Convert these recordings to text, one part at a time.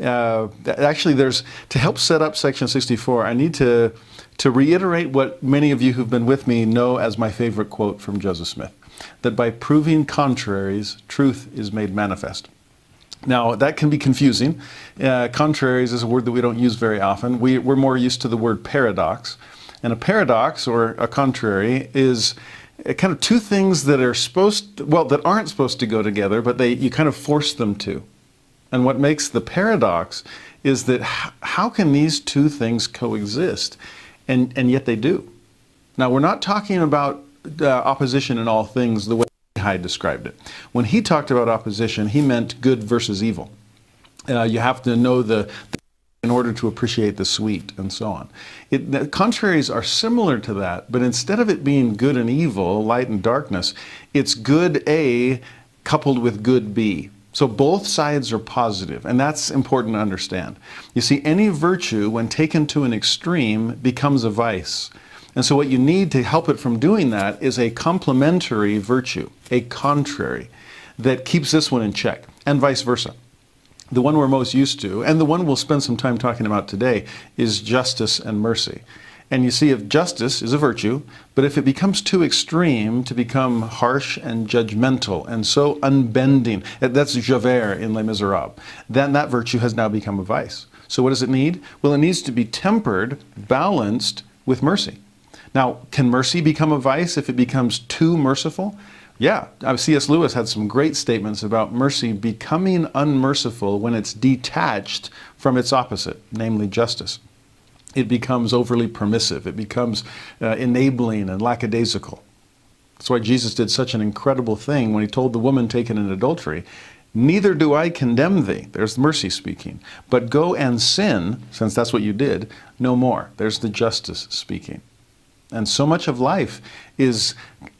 Actually, to help set up section 64, I need to reiterate what many of you who've been with me know as my favorite quote from Joseph Smith, that by proving contraries, truth is made manifest. Now, that can be confusing. Contraries is a word that we don't use very often. We're more used to the word paradox. And a paradox, or a contrary, is kind of two things that are that aren't supposed to go together, but you kind of force them to. And what makes the paradox is that how can these two things coexist? And yet they do. Now, we're not talking about opposition in all things the way Hyde described it. When he talked about opposition, he meant good versus evil. You have to know in order to appreciate the sweet, and so on. The contraries are similar to that, but instead of it being good and evil, light and darkness, it's good A coupled with good B. So both sides are positive, and that's important to understand. You see, any virtue, when taken to an extreme, becomes a vice. And so what you need to help it from doing that is a complementary virtue, a contrary, that keeps this one in check, and vice versa. The one we're most used to, and the one we'll spend some time talking about today, is justice and mercy. And you see, if justice is a virtue, but if it becomes too extreme to become harsh and judgmental and so unbending, that's Javert in Les Miserables, then that virtue has now become a vice. So what does it need? Well, it needs to be tempered, balanced with mercy. Now, can mercy become a vice if it becomes too merciful? Yeah, C.S. Lewis had some great statements about mercy becoming unmerciful when it's detached from its opposite, namely justice. It becomes overly permissive. It becomes enabling and lackadaisical. That's why Jesus did such an incredible thing when he told the woman taken in adultery, "Neither do I condemn thee," there's mercy speaking, "but go and sin," since that's what you did, "no more." There's the justice speaking. And so much of life is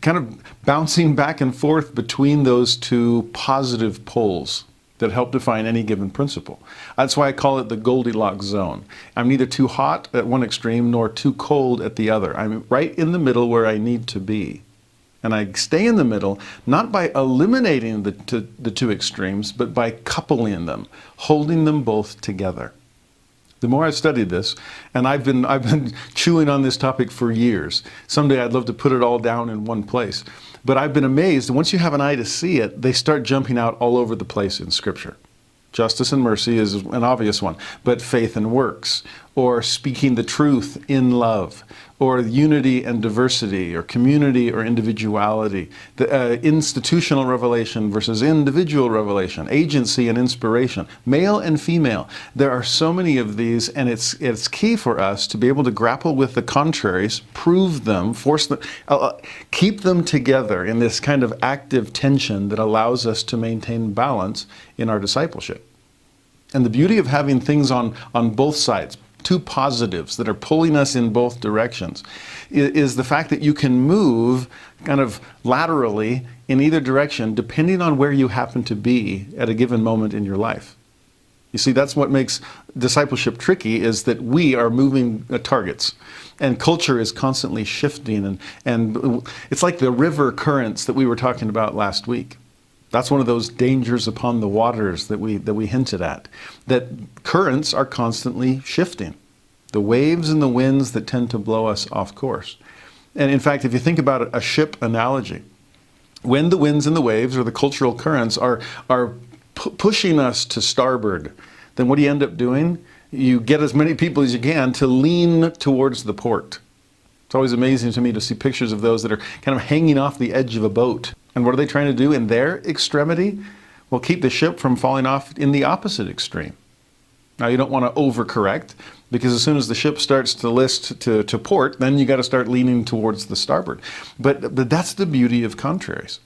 kind of bouncing back and forth between those two positive poles that help define any given principle. That's why I call it the Goldilocks zone. I'm neither too hot at one extreme nor too cold at the other. I'm right in the middle where I need to be. And I stay in the middle, not by eliminating the two extremes, but by coupling them, holding them both together. The more I've studied this, and I've been chewing on this topic for years. Someday I'd love to put it all down in one place. But I've been amazed, and once you have an eye to see it, they start jumping out all over the place in Scripture. Justice and mercy is an obvious one, but faith and works, or speaking the truth in love, or unity and diversity, or community or individuality, the institutional revelation versus individual revelation, agency and inspiration, male and female. There are so many of these, and it's key for us to be able to grapple with the contraries, prove them, force them, keep them together in this kind of active tension that allows us to maintain balance in our discipleship. And the beauty of having things on both sides, two positives that are pulling us in both directions, is the fact that you can move kind of laterally in either direction depending on where you happen to be at a given moment in your life. You see, that's what makes discipleship tricky, is that we are moving targets. And culture is constantly shifting, and it's like the river currents that we were talking about last week. That's one of those dangers upon the waters that we hinted at, that currents are constantly shifting. The waves and the winds that tend to blow us off course. And in fact, if you think about a ship analogy, when the winds and the waves, or the cultural currents, are pushing us to starboard, then what do you end up doing? You get as many people as you can to lean towards the port. It's always amazing to me to see pictures of those that are kind of hanging off the edge of a boat. And what are they trying to do in their extremity? Well, keep the ship from falling off in the opposite extreme. Now, you don't want to overcorrect, because as soon as the ship starts to list to port, then you got to start leaning towards the starboard. But that's the beauty of contraries.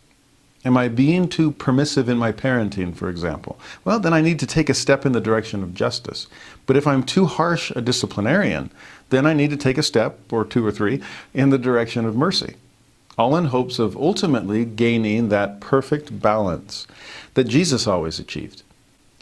Am I being too permissive in my parenting, for example? Well, then I need to take a step in the direction of justice. But if I'm too harsh a disciplinarian, then I need to take a step, or two or three, in the direction of mercy. All in hopes of ultimately gaining that perfect balance that Jesus always achieved.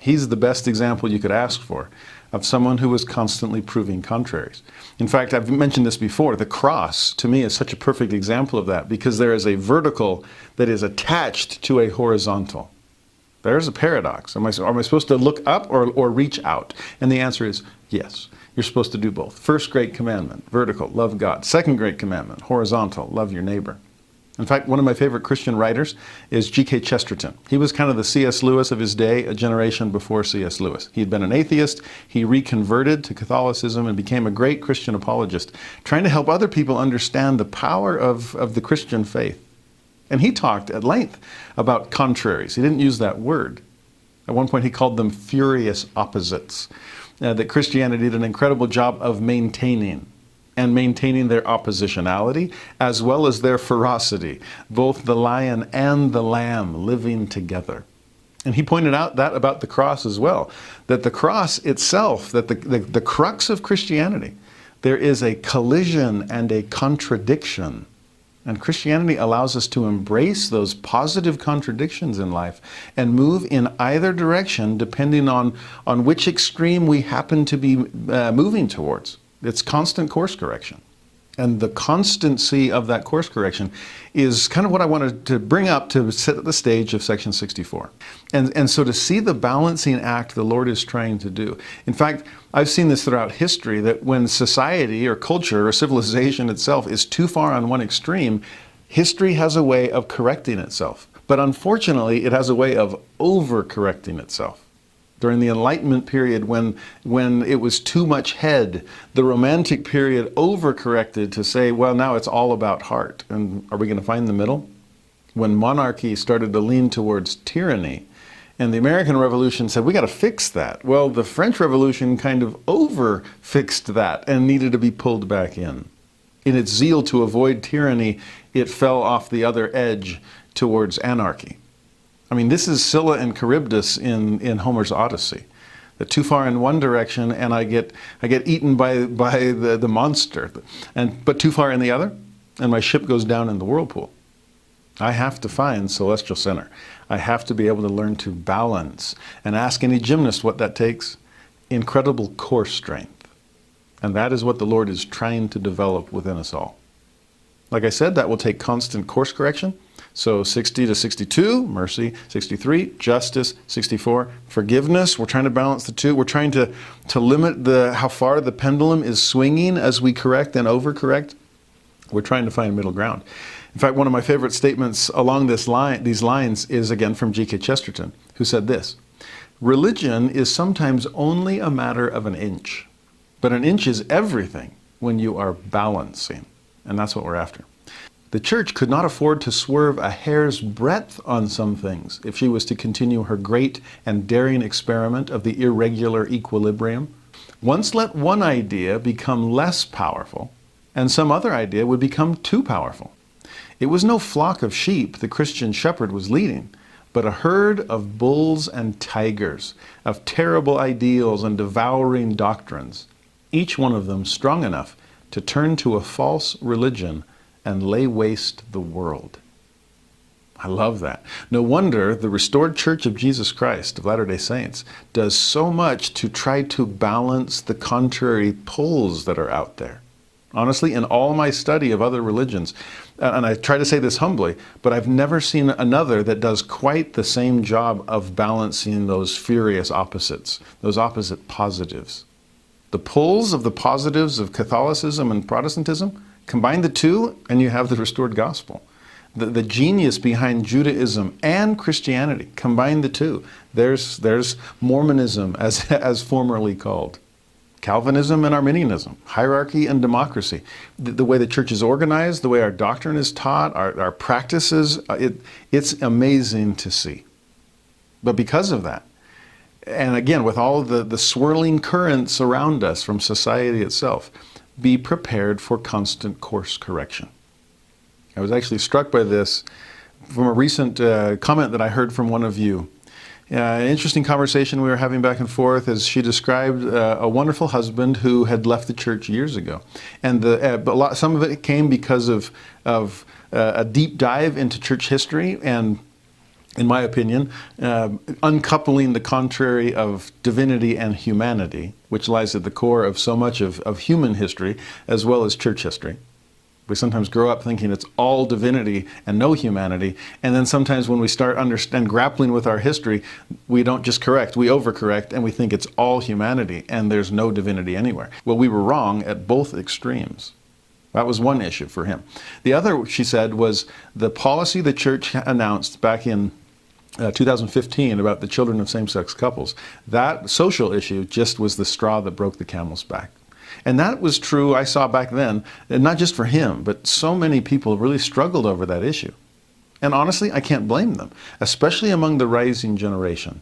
He's the best example you could ask for of someone who was constantly proving contraries. In fact, I've mentioned this before, the cross to me is such a perfect example of that, because there is a vertical that is attached to a horizontal. There's a paradox. Am I supposed to look up or reach out? And the answer is yes. You're supposed to do both. First great commandment, vertical, love God. Second great commandment, horizontal, love your neighbor. In fact, one of my favorite Christian writers is G.K. Chesterton. He was kind of the C.S. Lewis of his day, a generation before C.S. Lewis. He had been an atheist. He reconverted to Catholicism and became a great Christian apologist, trying to help other people understand the power of the Christian faith. And he talked at length about contraries. He didn't use that word. At one point he called them furious opposites, that Christianity did an incredible job of maintaining their oppositionality as well as their ferocity, both the lion and the lamb living together. And he pointed out that about the cross as well, that the cross itself, that the crux of Christianity, there is a collision and a contradiction. And Christianity allows us to embrace those positive contradictions in life and move in either direction depending on which extreme we happen to be moving towards. It's constant course correction. And the constancy of that course correction is kind of what I wanted to bring up to set the stage of section 64. And so to see the balancing act the Lord is trying to do. In fact, I've seen this throughout history, that when society or culture or civilization itself is too far on one extreme, history has a way of correcting itself. But unfortunately, it has a way of over-correcting itself. During the Enlightenment period, when it was too much head, the Romantic period overcorrected to say, well, now it's all about heart. And are we going to find the middle? When monarchy started to lean towards tyranny, and the American Revolution said, we got to fix that. Well, the French Revolution kind of over-fixed that and needed to be pulled back in. In its zeal to avoid tyranny, it fell off the other edge towards anarchy. I mean, this is Scylla and Charybdis in Homer's Odyssey. That too far in one direction, and I get eaten by the monster, but too far in the other, and my ship goes down in the whirlpool. I have to find celestial center. I have to be able to learn to balance. And ask any gymnast what that takes. Incredible core strength. And that is what the Lord is trying to develop within us all. Like I said, that will take constant course correction. So 60 to 62, mercy. 63, justice. 64, forgiveness. We're trying to balance the two. We're trying to limit how far the pendulum is swinging as we correct and overcorrect. We're trying to find middle ground. In fact, one of my favorite statements along these lines is again from G.K. Chesterton, who said this: religion is sometimes only a matter of an inch, but an inch is everything when you are balancing. And that's what we're after. The church could not afford to swerve a hair's breadth on some things if she was to continue her great and daring experiment of the irregular equilibrium. Once let one idea become less powerful, and some other idea would become too powerful. It was no flock of sheep the Christian shepherd was leading, but a herd of bulls and tigers, of terrible ideals and devouring doctrines, each one of them strong enough to turn to a false religion and lay waste the world. I love that. No wonder the restored Church of Jesus Christ of Latter-day Saints does so much to try to balance the contrary pulls that are out there. Honestly, in all my study of other religions, and I try to say this humbly, but I've never seen another that does quite the same job of balancing those furious opposites, those opposite positives. The pulls of the positives of Catholicism and Protestantism, combine the two and you have the restored gospel. The genius behind Judaism and Christianity, combine the two. There's Mormonism, as formerly called. Calvinism and Arminianism, hierarchy and democracy, the way the church is organized, the way our doctrine is taught, our practices, it's amazing to see. But because of that, and again, with all of the swirling currents around us from society itself, be prepared for constant course correction. I was actually struck by this from a recent comment that I heard from one of you. An interesting conversation we were having back and forth as she described a wonderful husband who had left the church years ago. And some of it came because of a deep dive into church history and, in my opinion, uncoupling the contrary of divinity and humanity, which lies at the core of so much of human history as well as church history. We sometimes grow up thinking it's all divinity and no humanity, and then sometimes when we start grappling with our history, we don't just correct, we overcorrect, and we think it's all humanity and there's no divinity anywhere. Well, we were wrong at both extremes. That was one issue for him. The other, she said, was the policy the church announced back in 2015 about the children of same-sex couples. That social issue just was the straw that broke the camel's back. And that was true, I saw back then, and not just for him, but so many people really struggled over that issue. And honestly, I can't blame them, especially among the rising generation.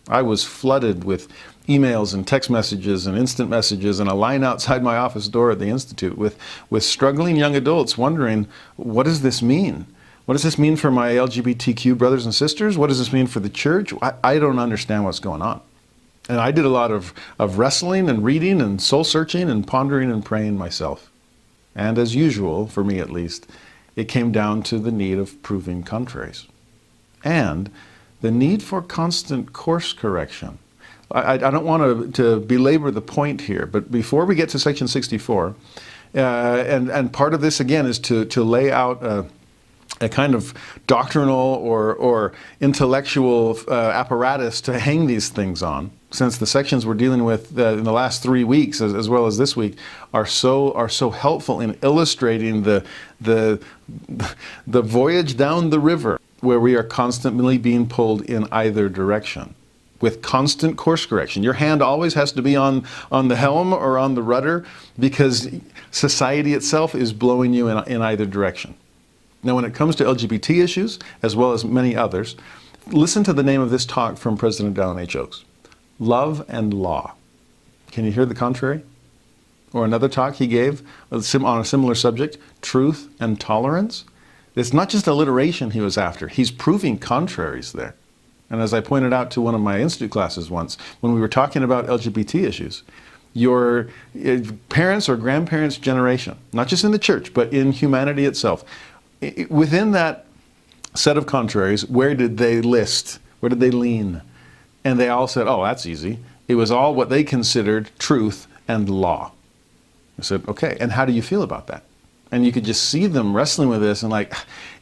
I was flooded with emails and text messages and instant messages and a line outside my office door at the Institute with struggling young adults wondering, what does this mean? What does this mean for my LGBTQ brothers and sisters? What does this mean for the church? I don't understand what's going on. And I did a lot of wrestling and reading and soul searching and pondering and praying myself. And as usual, for me at least, it came down to the need of proving contraries. And the need for constant course correction. I don't want to belabor the point here, but before we get to section 64, and part of this again is to lay out a kind of doctrinal or intellectual apparatus to hang these things on, since the sections we're dealing with in the last 3 weeks, as well as this week, are so helpful in illustrating the voyage down the river, where we are constantly being pulled in either direction, with constant course correction. Your hand always has to be on the helm or on the rudder, because society itself is blowing you in either direction. Now, when it comes to LGBT issues, as well as many others, listen to the name of this talk from President Dallin H. Oaks: Love and Law. Can you hear the contrary? Or another talk he gave on a similar subject: Truth and Tolerance. It's not just alliteration he was after. He's proving contraries there. And as I pointed out to one of my Institute classes once, when we were talking about LGBT issues, your parents' or grandparents' generation, not just in the church, but in humanity itself, within that set of contraries, where did they list? Where did they lean? And they all said, oh, that's easy. It was all what they considered truth and law. I said, okay, and how do you feel about that? And you could just see them wrestling with this, and like,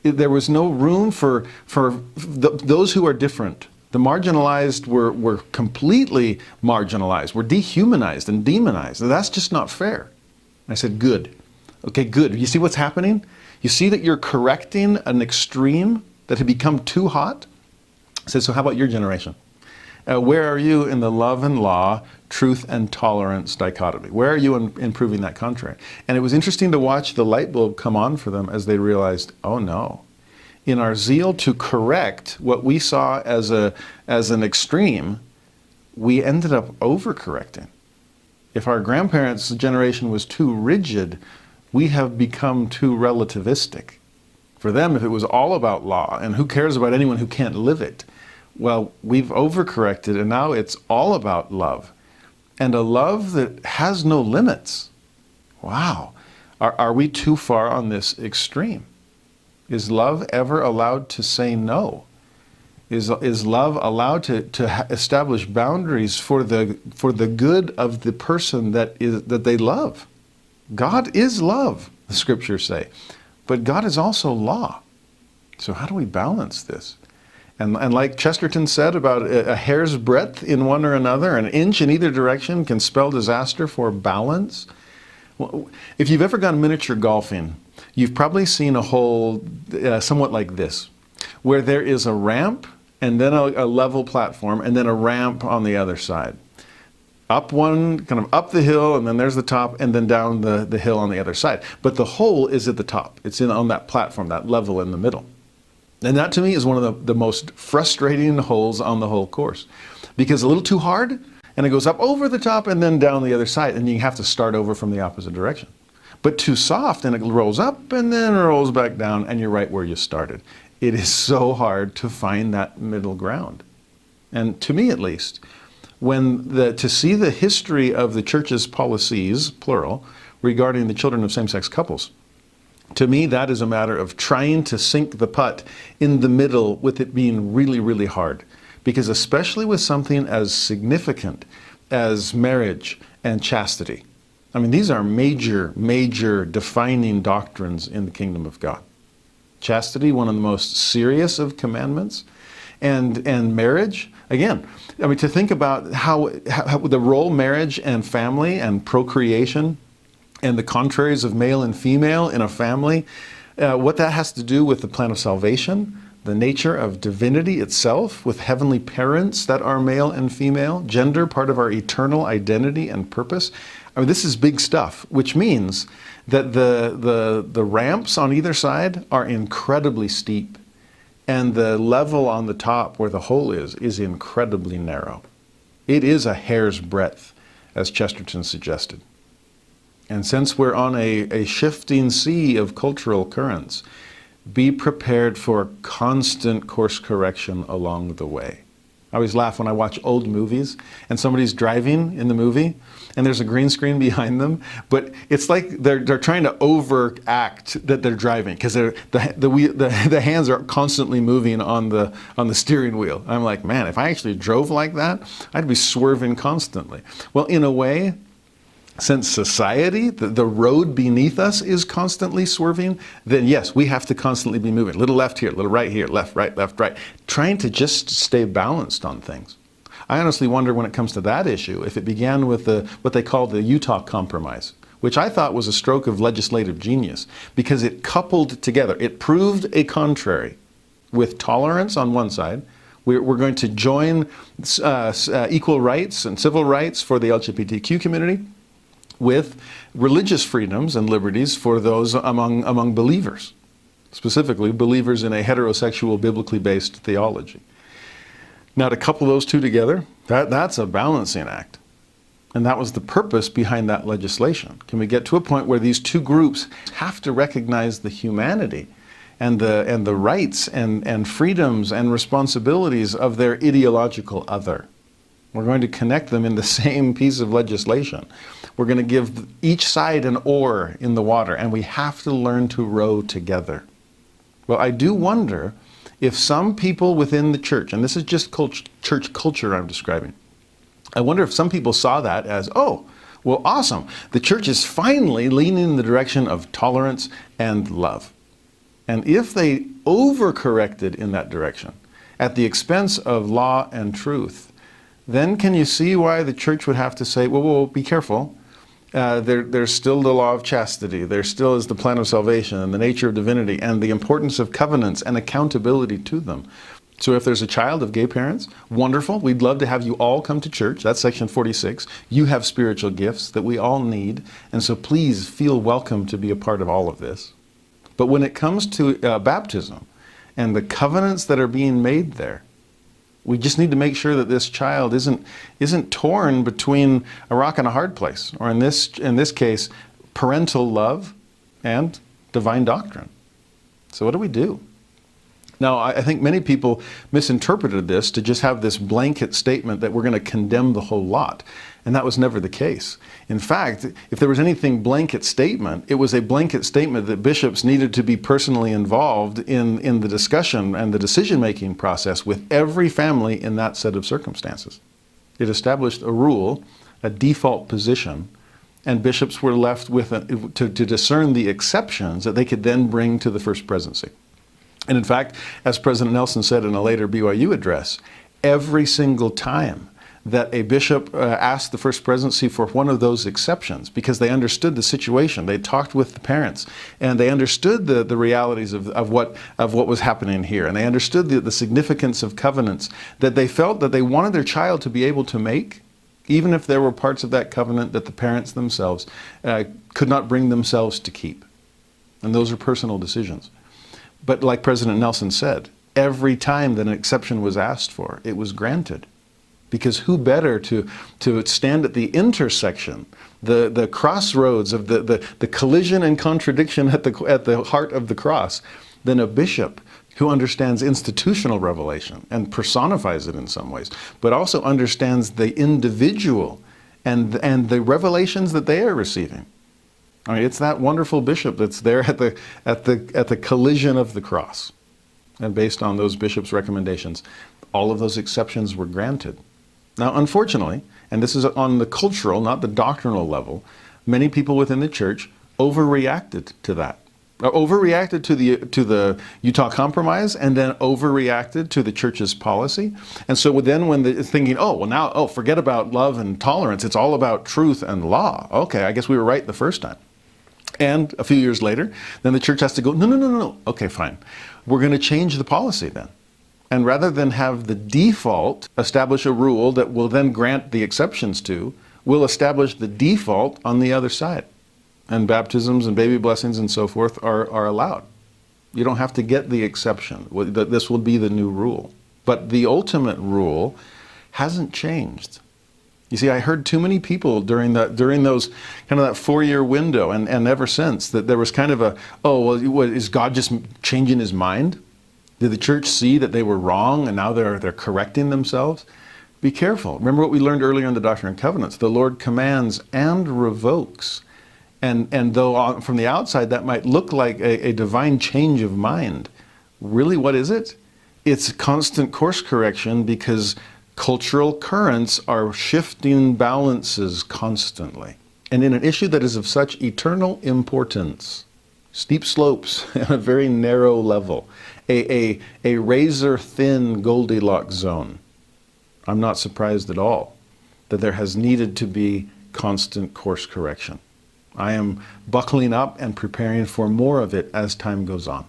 there was no room for those who are different. The marginalized were completely marginalized, were dehumanized and demonized. That's just not fair. I said, good. Okay, good. You see what's happening? You see that you're correcting an extreme that had become too hot? I said, so how about your generation? Where are you in the love and law, truth and tolerance dichotomy? Where are you in proving that contrary? And it was interesting to watch the light bulb come on for them as they realized, oh no, in our zeal to correct what we saw as an extreme, we ended up overcorrecting. If our grandparents' generation was too rigid, we have become too relativistic. For them, if it was all about law, and who cares about anyone who can't live it, well, we've overcorrected, and now it's all about love. And a love that has no limits. Wow. Are we too far on this extreme? Is love ever allowed to say no? Is love allowed to establish boundaries for the good of the person that they love? God is love, the scriptures say. But God is also law. So how do we balance this? And like Chesterton said about a hair's breadth in one or another, an inch in either direction can spell disaster for balance. Well, if you've ever gone miniature golfing, you've probably seen a hole somewhat like this, where there is a ramp and then a level platform and then a ramp on the other side. Up one, kind of up the hill, and then there's the top, and then down the hill on the other side. But the hole is at the top. It's on that platform, that level in the middle. And that to me is one of the most frustrating holes on the whole course, because a little too hard and it goes up over the top and then down the other side, and you have to start over from the opposite direction. But too soft and it rolls up and then rolls back down and you're right where you started. It is so hard to find that middle ground. And to me at least, to see the history of the church's policies, plural, regarding the children of same-sex couples, to me, that is a matter of trying to sink the putt in the middle with it being really, really hard. Because especially with something as significant as marriage and chastity, I mean, these are major, major defining doctrines in the kingdom of God. Chastity, one of the most serious of commandments, and marriage. Again, I mean, to think about how the role marriage and family and procreation and the contraries of male and female in a family, what that has to do with the plan of salvation, the nature of divinity itself, with heavenly parents that are male and female, gender, part of our eternal identity and purpose. I mean, this is big stuff, which means that the ramps on either side are incredibly steep, and the level on the top where the hole is incredibly narrow. It is a hair's breadth, as Chesterton suggested. And since we're on a shifting sea of cultural currents, be prepared for constant course correction along the way. I always laugh when I watch old movies and somebody's driving in the movie and there's a green screen behind them, but it's like they're trying to overact that they're driving because the hands are constantly moving on the steering wheel. I'm like, man, if I actually drove like that, I'd be swerving constantly. Well, in a way, since society, the road beneath us is constantly swerving, then yes, we have to constantly be moving. A little left here, a little right here, left, right, trying to just stay balanced on things. I honestly wonder when it comes to that issue, if it began with what they call the Utah Compromise, which I thought was a stroke of legislative genius because it coupled together, it proved a contrary with tolerance on one side. We're going to join equal rights and civil rights for the LGBTQ community, with religious freedoms and liberties for those among believers, specifically believers in a heterosexual, biblically based theology. Now, to couple those two together, that's a balancing act. And that was the purpose behind that legislation. Can we get to a point where these two groups have to recognize the humanity and the rights and freedoms and responsibilities of their ideological other? We're going to connect them in the same piece of legislation. We're going to give each side an oar in the water, and we have to learn to row together. Well, I do wonder if some people within the church, and this is just church culture I'm describing, I wonder if some people saw that as, oh, well, awesome. The church is finally leaning in the direction of tolerance and love. And if they overcorrected in that direction at the expense of law and truth, then can you see why the church would have to say, well, be careful. There's still the law of chastity. There still is the plan of salvation and the nature of divinity and the importance of covenants and accountability to them. So if there's a child of gay parents, wonderful. We'd love to have you all come to church. That's section 46. You have spiritual gifts that we all need. And so please feel welcome to be a part of all of this. But when it comes to baptism and the covenants that are being made there, we just need to make sure that this child isn't torn between a rock and a hard place, or in this case, parental love and divine doctrine. So what do we do? Now, I think many people misinterpreted this to just have this blanket statement that we're going to condemn the whole lot. And that was never the case. In fact, if there was anything blanket statement, it was a blanket statement that bishops needed to be personally involved in the discussion and the decision-making process with every family in that set of circumstances. It established a rule, a default position, and bishops were left with to discern the exceptions that they could then bring to the first presidency. And in fact, as President Nelson said in a later BYU address, every single time that a bishop asked the first presidency for one of those exceptions, because they understood the situation, they talked with the parents, and they understood the realities of what was happening here, and they understood the significance of covenants that they felt that they wanted their child to be able to make, even if there were parts of that covenant that the parents themselves could not bring themselves to keep. And those are personal decisions. But like President Nelson said, every time that an exception was asked for, it was granted. Because who better to stand at the intersection, the crossroads of the collision and contradiction at the heart of the cross, than a bishop who understands institutional revelation and personifies it in some ways, but also understands the individual and the revelations that they are receiving. I mean, it's that wonderful bishop that's there at the collision of the cross. And based on those bishops' recommendations, all of those exceptions were granted. Now, unfortunately, and this is on the cultural, not the doctrinal level, many people within the church overreacted to that. Overreacted to the Utah Compromise, and then overreacted to the church's policy. And so then when they're thinking, oh, well now, oh, forget about love and tolerance, it's all about truth and law. Okay, I guess we were right the first time. And a few years later, then the church has to go, no, no, no, no, no. Okay, fine. We're going to change the policy then. And rather than have the default establish a rule that we'll then grant the exceptions to, we'll establish the default on the other side. And baptisms and baby blessings and so forth are allowed. You don't have to get the exception. This will be the new rule. But the ultimate rule hasn't changed. You see, I heard too many people during those kind of that 4-year window and ever since that there was kind of a, oh, well, what, is God just changing his mind? Did the church see that they were wrong and now they're correcting themselves? Be careful. Remember what we learned earlier in the Doctrine and Covenants. The Lord commands and revokes. And though from the outside that might look like a divine change of mind, really what is it? It's constant course correction, because cultural currents are shifting balances constantly. And in an issue that is of such eternal importance, steep slopes at a very narrow level, a razor-thin Goldilocks zone, I'm not surprised at all that there has needed to be constant course correction. I am buckling up and preparing for more of it as time goes on.